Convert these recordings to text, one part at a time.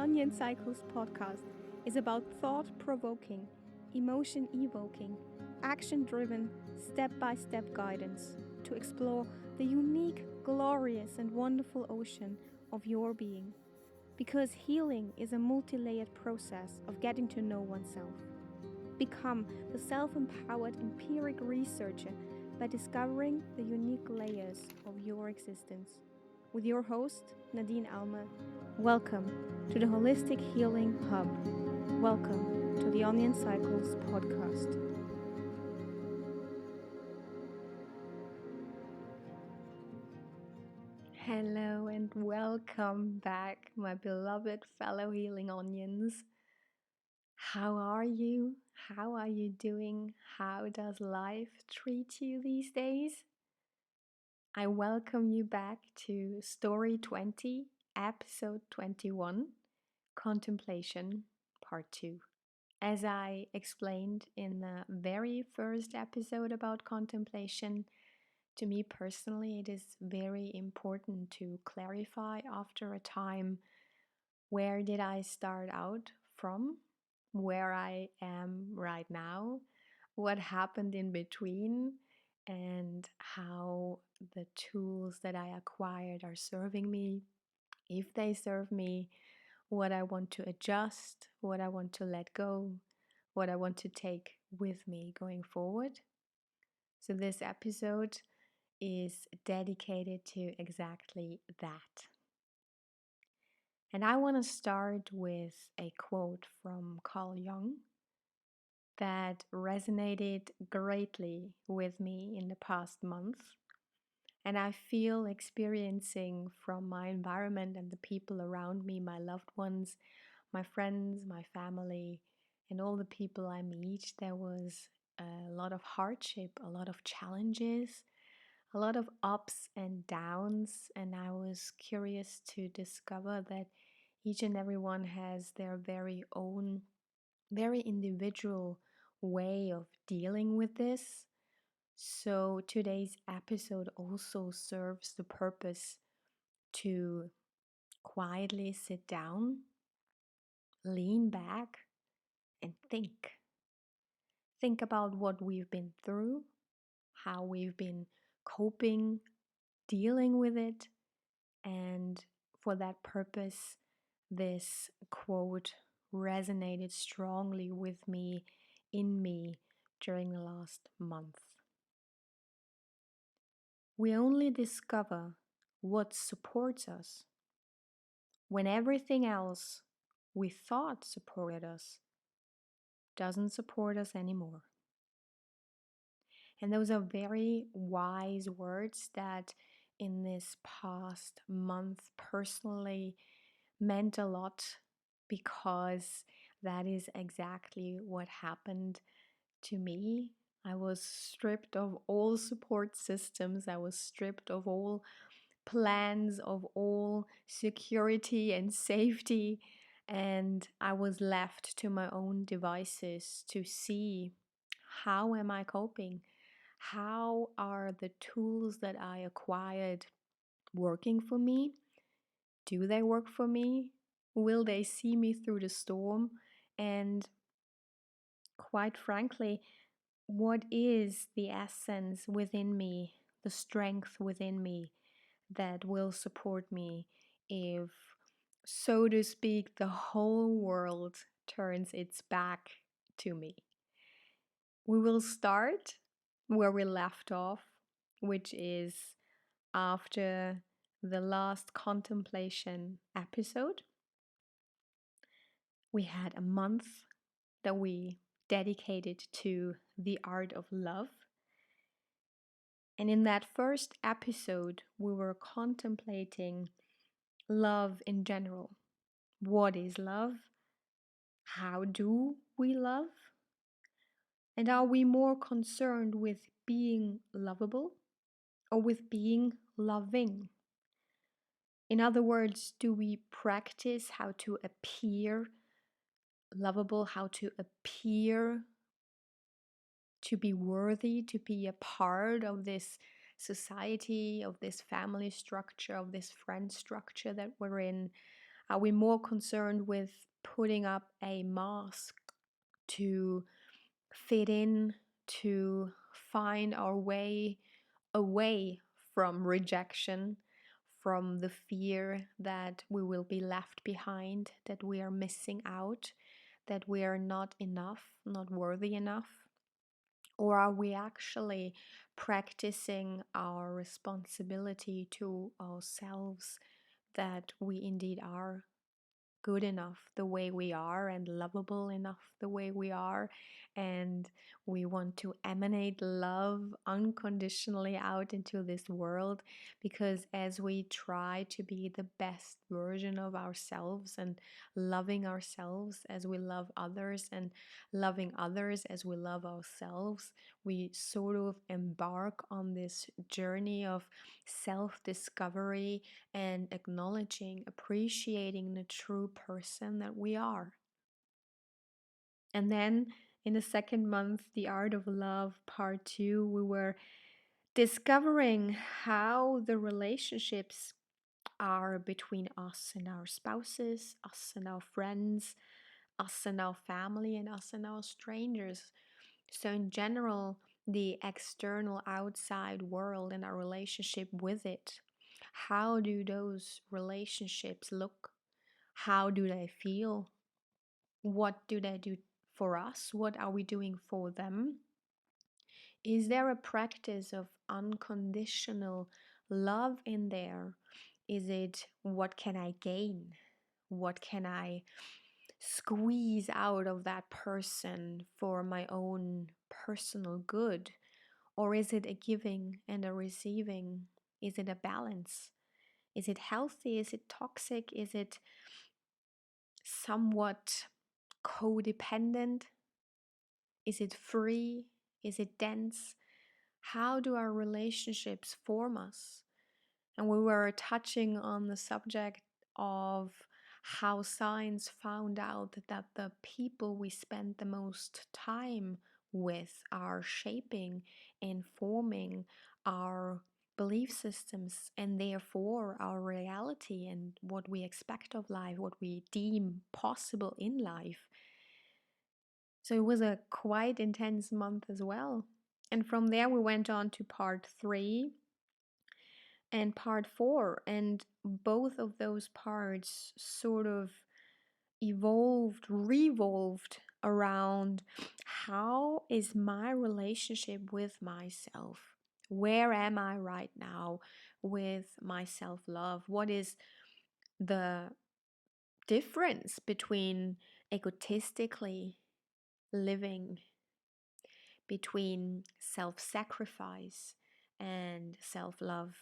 Onion Cycles podcast is about thought provoking, emotion evoking, action driven, step by step guidance to explore the unique, glorious, and wonderful ocean of your being. Because healing is a multi layered process of getting to know oneself. Become the self empowered empiric researcher by discovering the unique layers of your existence. With your host, Nadine Alma, welcome to the Holistic Healing Hub. Welcome to the Onion Cycles podcast. Hello and welcome back, my beloved fellow healing onions. How are you? How are you doing? How does life treat you these days? I welcome you back to Story 20, Episode 21, Contemplation, Part 2. As I explained in the very first episode about contemplation, to me personally, it is very important to clarify after a time where did I start out from, where I am right now, what happened in between, and how the tools that I acquired are serving me, if they serve me, what I want to adjust, what I want to let go, what I want to take with me going forward. So, this episode is dedicated to exactly that. And I want to start with a quote from Carl Jung that resonated greatly with me in the past month. And I feel experiencing from my environment and the people around me, my loved ones, my friends, my family, and all the people I meet, there was a lot of hardship, a lot of challenges, a lot of ups and downs. And I was curious to discover that each and everyone has their very own, very individual way of dealing with this. So today's episode also serves the purpose to quietly sit down, lean back, and think. Think about what we've been through, how we've been coping, dealing with it, and for that purpose, this quote resonated strongly with me, in me, during the last month. We only discover what supports us when everything else we thought supported us doesn't support us anymore. And those are very wise words that in this past month personally meant a lot, because that is exactly what happened to me. I was stripped of all support systems. I was stripped of all plans, of all security and safety. And I was left to my own devices to see, how am I coping? How are the tools that I acquired working for me? Do they work for me? Will they see me through the storm? And quite frankly, what is the essence within me, the strength within me that will support me if, so to speak, the whole world turns its back to me? We will start where we left off, which is after the last contemplation episode. We had a month that we dedicated to the art of love. And in that first episode, we were contemplating love in general. What is love? How do we love? And are we more concerned with being lovable or with being loving? In other words, do we practice how to appear lovable, how to appear to be worthy, to be a part of this society, of this family structure, of this friend structure that we're in? Are we more concerned with putting up a mask to fit in, to find our way away from rejection, from the fear that we will be left behind, that we are missing out, that we are not enough, not worthy enough? Or are we actually practicing our responsibility to ourselves, that we indeed are good enough the way we are and lovable enough the way we are, and we want to emanate love unconditionally out into this world? Because as we try to be the best version of ourselves and loving ourselves as we love others and loving others as we love ourselves, we sort of embark on this journey of self discovery and acknowledging, appreciating the true person that we are. And then in the second month, The Art of Love, part two, we were discovering how the relationships are between us and our spouses, us and our friends, us and our family, and us and our strangers. So, in general, the external outside world and our relationship with it. How do those relationships look? How do they feel? What do they do for us? What are we doing for them? Is there a practice of unconditional love in there? Is it what can I gain? What can I squeeze out of that person for my own personal good? Or is it a giving and a receiving? Is it a balance? Is it healthy? Is it toxic? Is it somewhat codependent? Is it free? Is it dense? How do our relationships form us? And we were touching on the subject of how science found out that the people we spend the most time with are shaping and forming our belief systems, and therefore our reality and what we expect of life, what we deem possible in life. So it was a quite intense month as well. And from there, we went on to part three and part four. And both of those parts sort of revolved around how is my relationship with myself? Where am I right now with my self love? What is the difference between egotistically living, between self sacrifice and self love?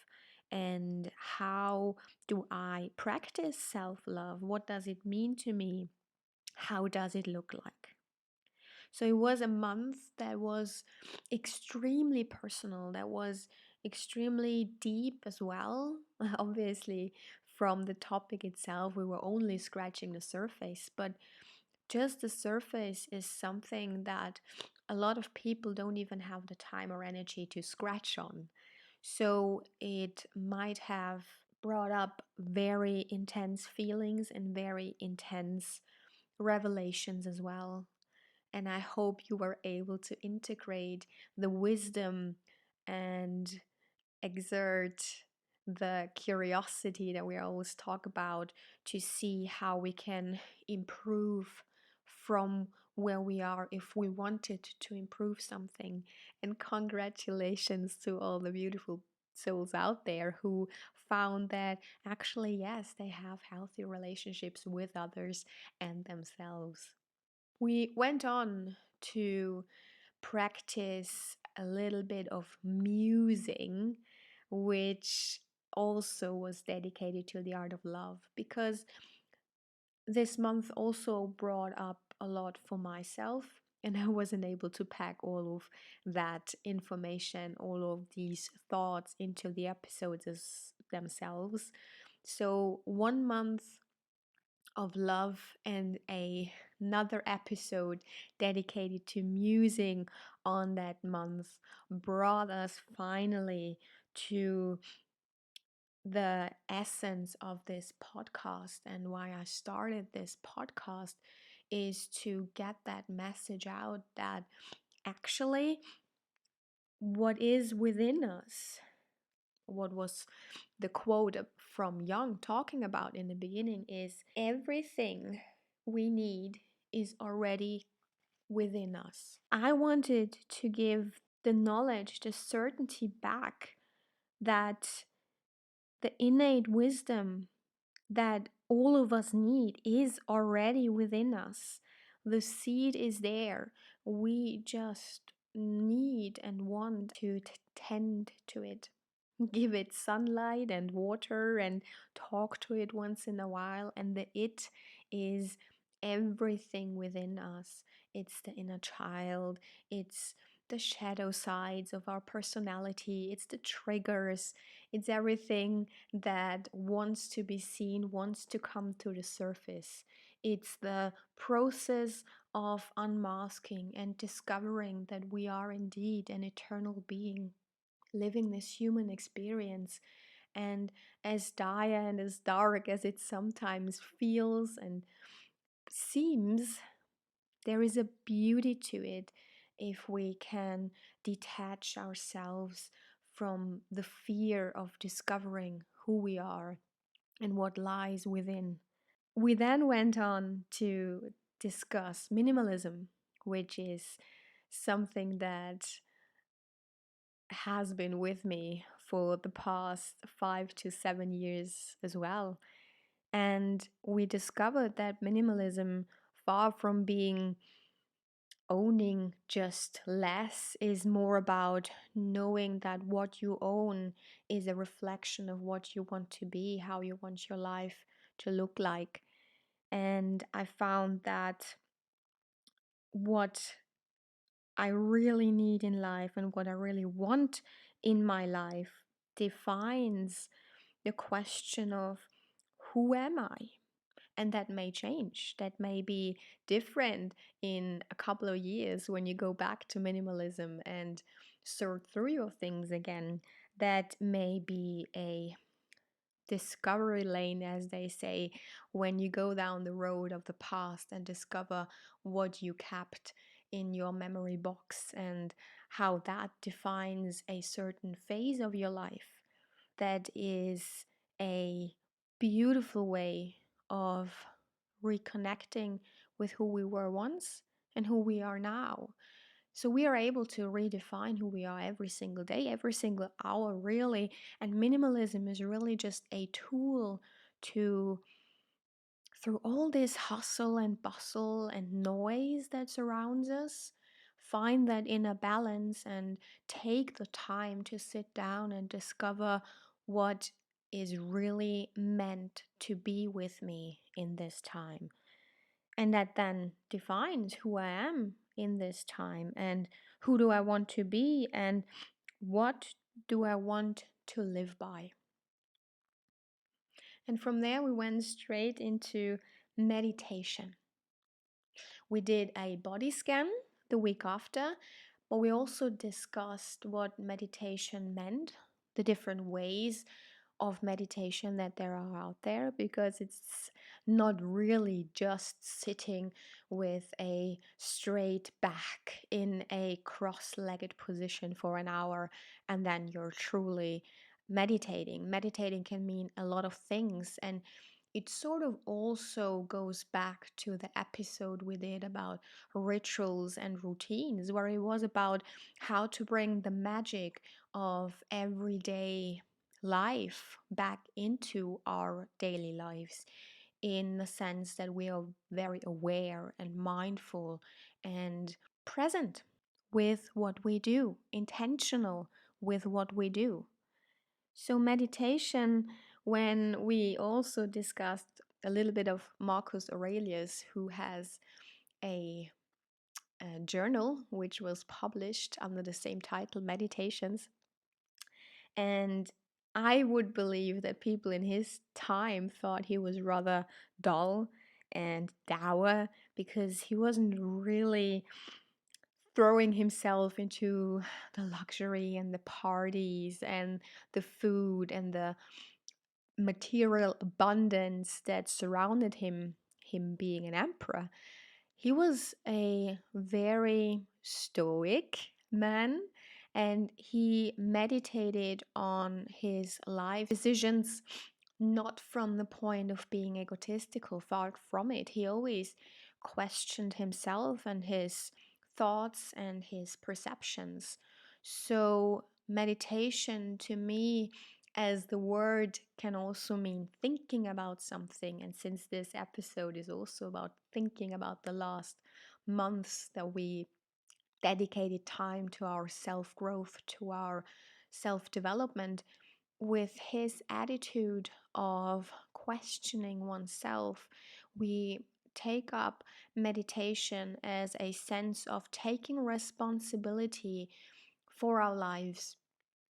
And how do I practice self love? What does it mean to me? How does it look like? So it was a month that was extremely personal, that was extremely deep as well. Obviously, from the topic itself, we were only scratching the surface, but just the surface is something that a lot of people don't even have the time or energy to scratch on. So it might have brought up very intense feelings and very intense revelations as well. And I hope you were able to integrate the wisdom and exert the curiosity that we always talk about to see how we can improve from where we are if we wanted to improve something. And congratulations to all the beautiful souls out there who found that actually, yes, they have healthy relationships with others and themselves. We went on to practice a little bit of musing, which also was dedicated to the art of love, because this month also brought up a lot for myself. And I wasn't able to pack all of that information, all of these thoughts into the episodes themselves. So, 1 month of love and another episode dedicated to musing on that month brought us finally to the essence of this podcast and why I started this podcast is to get that message out that actually what is within us, what was the quote from Young talking about in the beginning, is everything we need is already within us. I wanted to give the knowledge, the certainty back that the innate wisdom that all of us need is already within us. The seed is there. We just need and want to tend to it. Give it sunlight and water and talk to it once in a while. And the it is everything within us. It's the inner child, it's the shadow sides of our personality, it's the triggers, it's everything that wants to be seen, wants to come to the surface. It's the process of unmasking and discovering that we are indeed an eternal being living this human experience. And as dire and as dark as it sometimes feels and seems, there is a beauty to it if we can detach ourselves from the fear of discovering who we are and what lies within. We then went on to discuss minimalism, which is something that has been with me for the past 5 to 7 years as well. And we discovered that minimalism, far from being owning just less, is more about knowing that what you own is a reflection of what you want to be, how you want your life to look like. And I found that what I really need in life and what I really want in my life defines the question of who am I? And that may change. That may be different in a couple of years when you go back to minimalism and sort through your things again. That may be a discovery lane, as they say, when you go down the road of the past and discover what you kept in your memory box and how that defines a certain phase of your life. That is a beautiful way of reconnecting with who we were once and who we are now. So we are able to redefine who we are every single day, every single hour, really. And minimalism is really just a tool to, through all this hustle and bustle and noise that surrounds us, find that inner balance and take the time to sit down and discover what is really meant to be with me in this time. And that then defines who I am in this time and who do I want to be and what do I want to live by. And from there, we went straight into meditation. We did a body scan the week after, but we also discussed what meditation meant, the different ways of meditation that there are out there, because it's not really just sitting with a straight back in a cross-legged position for an hour and then you're truly meditating. Meditating can mean a lot of things, and it sort of also goes back to the episode we did about rituals and routines, where it was about how to bring the magic of everyday life back into our daily lives, in the sense that we are very aware and mindful and present with what we do, intentional with what we do. So, meditation, when we also discussed a little bit of Marcus Aurelius, who has a journal which was published under the same title, Meditations. And I would believe that people in his time thought he was rather dull and dour because he wasn't really throwing himself into the luxury and the parties and the food and the material abundance that surrounded him, him being an emperor, he was a very stoic man, and he meditated on his life decisions, not from the point of being egotistical, far from it. He always questioned himself and his thoughts and his perceptions. So, meditation to me, as the word, can also mean thinking about something. And since this episode is also about thinking about the last months that we dedicated time to our self growth, to our self development, with his attitude of questioning oneself, we take up meditation as a sense of taking responsibility for our lives,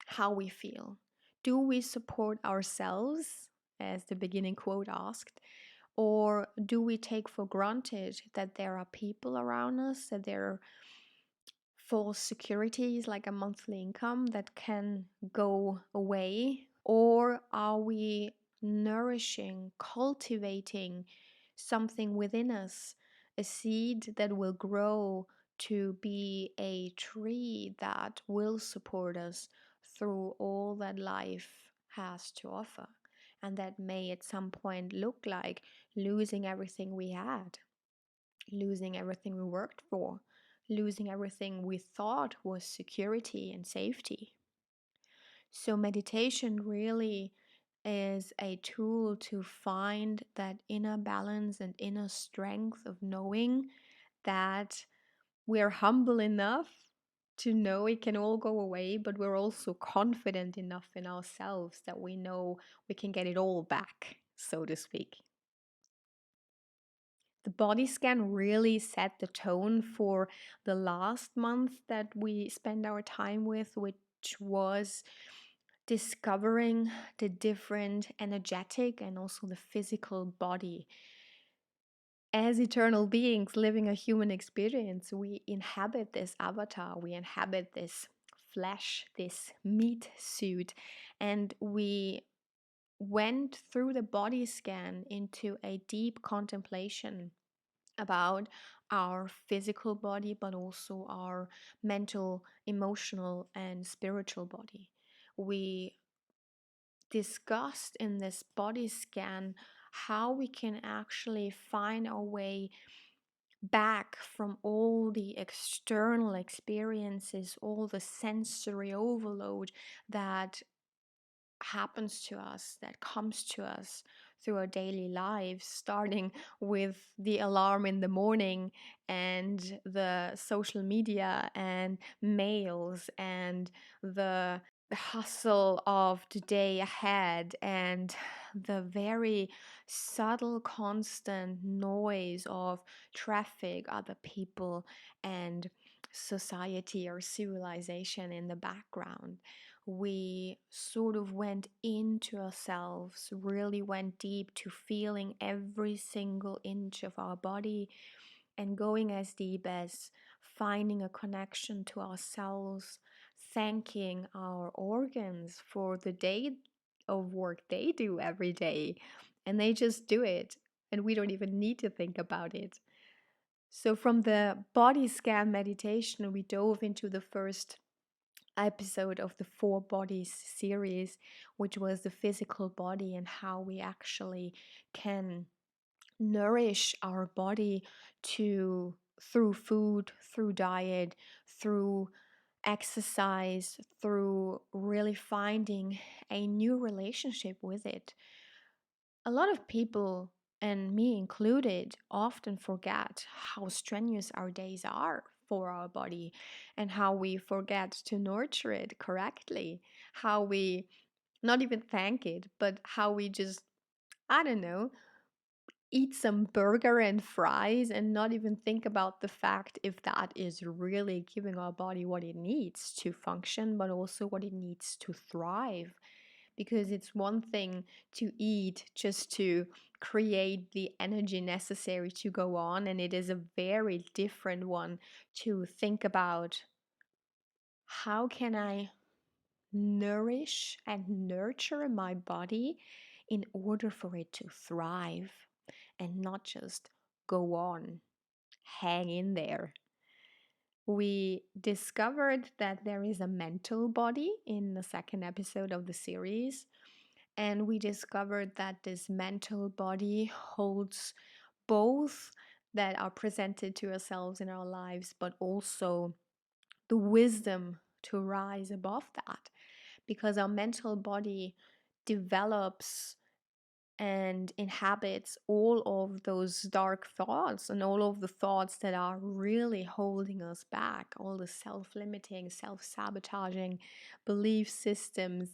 how we feel. Do we support ourselves, as the beginning quote asked, or do we take for granted that there are people around us, that there are false securities like a monthly income that can go away? Or are we nourishing, cultivating something within us, a seed that will grow to be a tree that will support us through all that life has to offer? And that may at some point look like losing everything we had, losing everything we worked for, losing everything we thought was security and safety. So, meditation really is a tool to find that inner balance and inner strength of knowing that we're humble enough to know it can all go away, but we're also confident enough in ourselves that we know we can get it all back, so to speak. The body scan really set the tone for the last month that we spent our time with, which was discovering the different energetic and also the physical body. As eternal beings living a human experience, we inhabit this avatar, we inhabit this flesh, this meat suit, and we went through the body scan into a deep contemplation about our physical body, but also our mental, emotional, and spiritual body. We discussed in this body scan how we can actually find our way back from all the external experiences, all the sensory overload that happens to us, that comes to us through our daily lives, starting with the alarm in the morning and the social media and mails and the hustle of the day ahead and the very subtle, constant noise of traffic, other people, and society or civilization in the background. We sort of went into ourselves, really went deep to feeling every single inch of our body and going as deep as finding a connection to ourselves, thanking our organs for the day of work they do every day. And they just do it, and we don't even need to think about it. So, from the body scan meditation, we dove into the first episode of the Four Bodies series, which was the physical body and how we actually can nourish our body to through food, through diet, through exercise, through really finding a new relationship with it. A lot of people, and me included, often forget how strenuous our days are for our body and how we forget to nurture it correctly, how we not even thank it, but how we just, I don't know, eat some burger and fries and not even think about the fact if that is really giving our body what it needs to function, but also what it needs to thrive. Because it's one thing to eat just to create the energy necessary to go on, and it is a very different one to think about how can I nourish and nurture my body in order for it to thrive and not just go on, hang in there. We discovered that there is a mental body in the second episode of the series, and we discovered that this mental body holds both that are presented to ourselves in our lives, but also the wisdom to rise above that, because our mental body develops and inhabits all of those dark thoughts and all of the thoughts that are really holding us back, all the self limiting, self sabotaging belief systems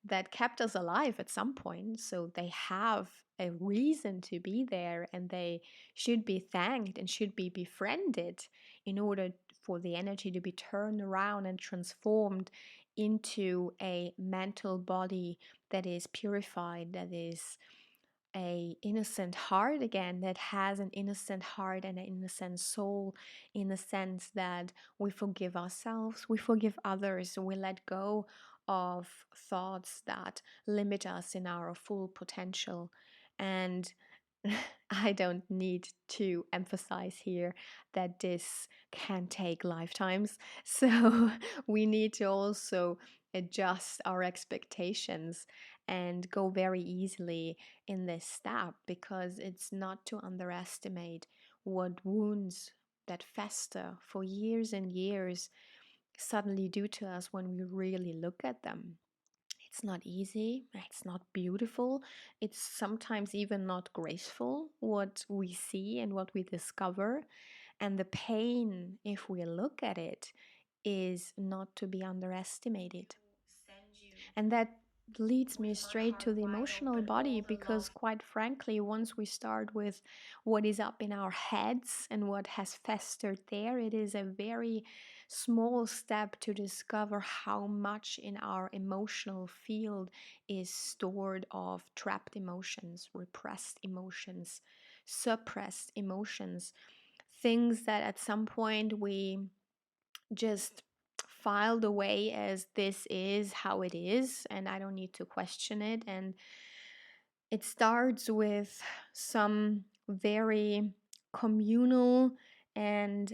that kept us alive at some point. So they have a reason to be there, and they should be thanked and should be befriended in order for the energy to be turned around and transformed into a mental body that is purified, that is a innocent heart again, that has an innocent heart and an innocent soul, in the sense that we forgive ourselves, we forgive others, we let go of thoughts that limit us in our full potential. And I don't need to emphasize here that this can take lifetimes. So we need to also adjust our expectations and go very easily in this step, because it's not to underestimate what wounds that fester for years and years suddenly do to us when we really look at them. It's not easy, it's not beautiful, it's sometimes even not graceful what we see and what we discover. And the pain, if we look at it, is not to be underestimated. And that leads me straight to the emotional body, because quite frankly, once we start with what is up in our heads and what has festered there, it is a very small step to discover how much in our emotional field is stored of trapped emotions, repressed emotions, suppressed emotions, things that at some point we just filed away as this is how it is and I don't need to question it. And it starts with some very communal and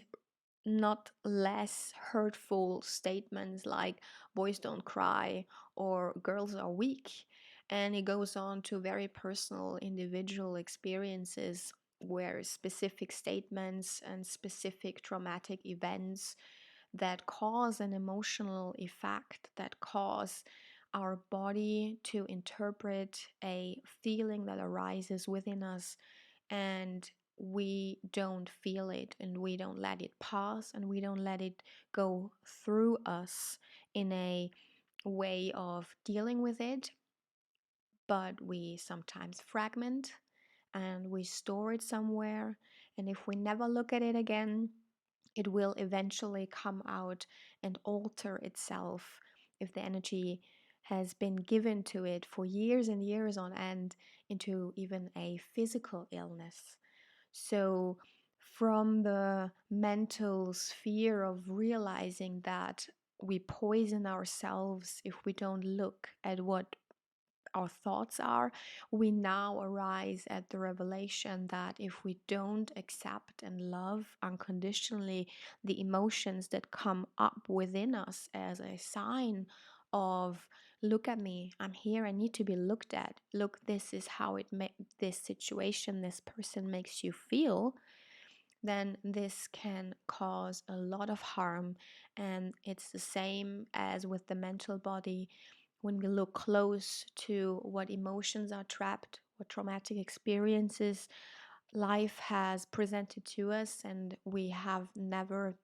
not less hurtful statements like boys don't cry or girls are weak. And it goes on to very personal individual experiences where specific statements and specific traumatic events that cause an emotional effect, that cause our body to interpret a feeling that arises within us, and we don't feel it and we don't let it pass and we don't let it go through us in a way of dealing with it, but we sometimes fragment and we store it somewhere. And if we never look at it again, it will eventually come out and alter itself if the energy has been given to it for years and years on end into even a physical illness. So, from the mental sphere of realizing that we poison ourselves if we don't look at what our thoughts are, we now arise at the revelation that if we don't accept and love unconditionally the emotions that come up within us as a sign of, look at me, I'm here, I need to be looked at, look, this is how this situation, this person makes you feel, then this can cause a lot of harm. And it's the same as with the mental body. When we look close to what emotions are trapped, what traumatic experiences life has presented to us, and we have never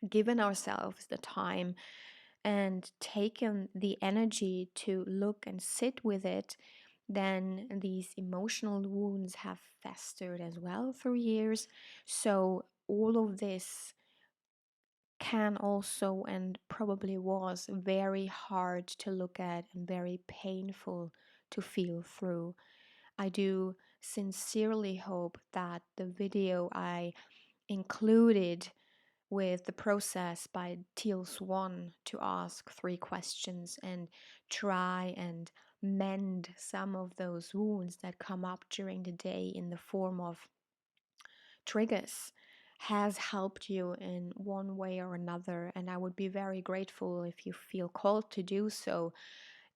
given ourselves the time and taken the energy to look and sit with it, then these emotional wounds have festered as well through years. So, all of this can also and probably was very hard to look at and very painful to feel through. I do sincerely hope that the video I included with the process by Teal Swan to ask 3 questions and try and mend some of those wounds that come up during the day in the form of triggers has helped you in one way or another. And I would be very grateful if you feel called to do so,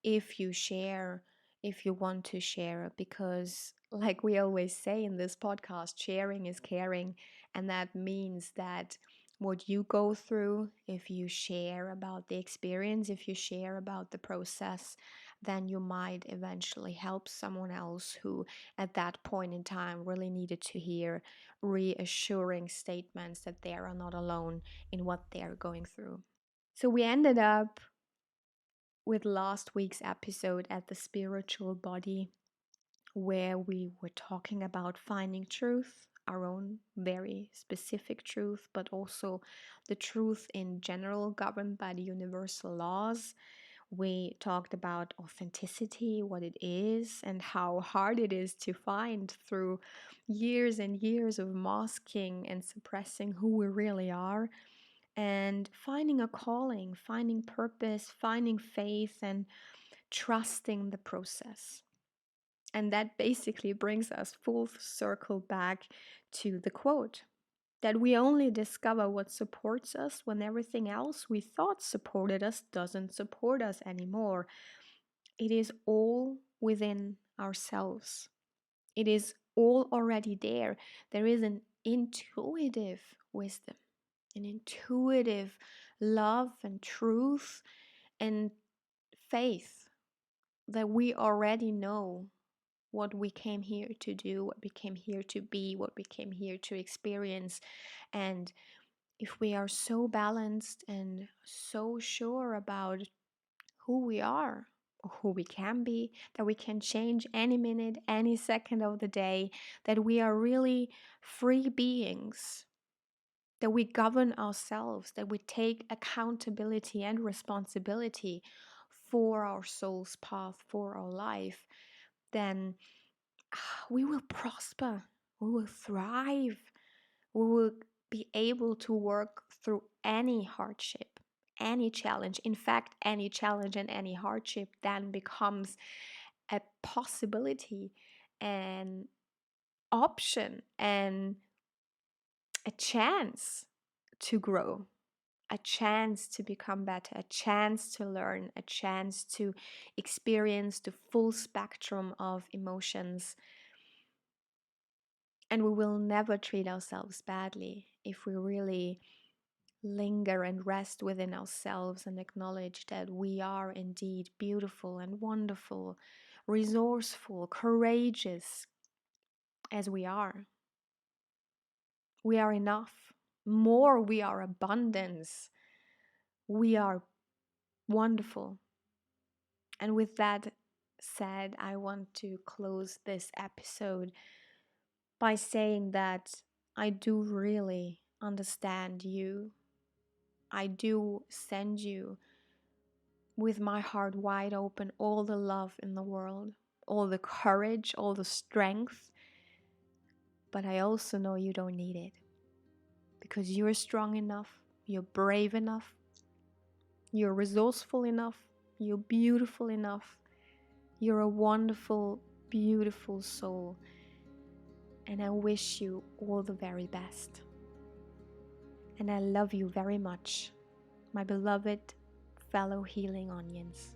if you share, if you want to share, because like we always say in this podcast, sharing is caring. And that means that what you go through, if you share about the experience, if you share about the process, then you might eventually help someone else who at that point in time really needed to hear reassuring statements that they are not alone in what they're going through. So we ended up with last week's episode at the spiritual body, where we were talking about finding truth, our own very specific truth, but also the truth in general governed by the universal laws. We talked about authenticity, what it is, and how hard it is to find through years and years of masking and suppressing who we really are, and finding a calling, finding purpose, finding faith, and trusting the process. And that basically brings us full circle back to the quote that we only discover what supports us when everything else we thought supported us doesn't support us anymore. It is all within ourselves. It is all already there. There is an intuitive wisdom, an intuitive love and truth and faith that we already know what we came here to do, what we came here to be, what we came here to experience. And if we are so balanced and so sure about who we are, or who we can be, that we can change any minute, any second of the day, that we are really free beings, that we govern ourselves, that we take accountability and responsibility for our soul's path, for our life, then we will prosper, we will thrive, we will be able to work through any hardship, any challenge. In fact, any challenge and any hardship then becomes a possibility, an option, and a chance to grow, a chance to become better, a chance to learn, a chance to experience the full spectrum of emotions. And we will never treat ourselves badly if we really linger and rest within ourselves and acknowledge that we are indeed beautiful and wonderful, resourceful, courageous as we are. We are enough. More, we are abundance. We are wonderful. And with that said, I want to close this episode by saying that I do really understand you. I do send you with my heart wide open all the love in the world, all the courage, all the strength. But I also know you don't need it, because you're strong enough, you're brave enough, you're resourceful enough, you're beautiful enough, you're a wonderful, beautiful soul. And I wish you all the very best. And I love you very much, my beloved fellow healing onions.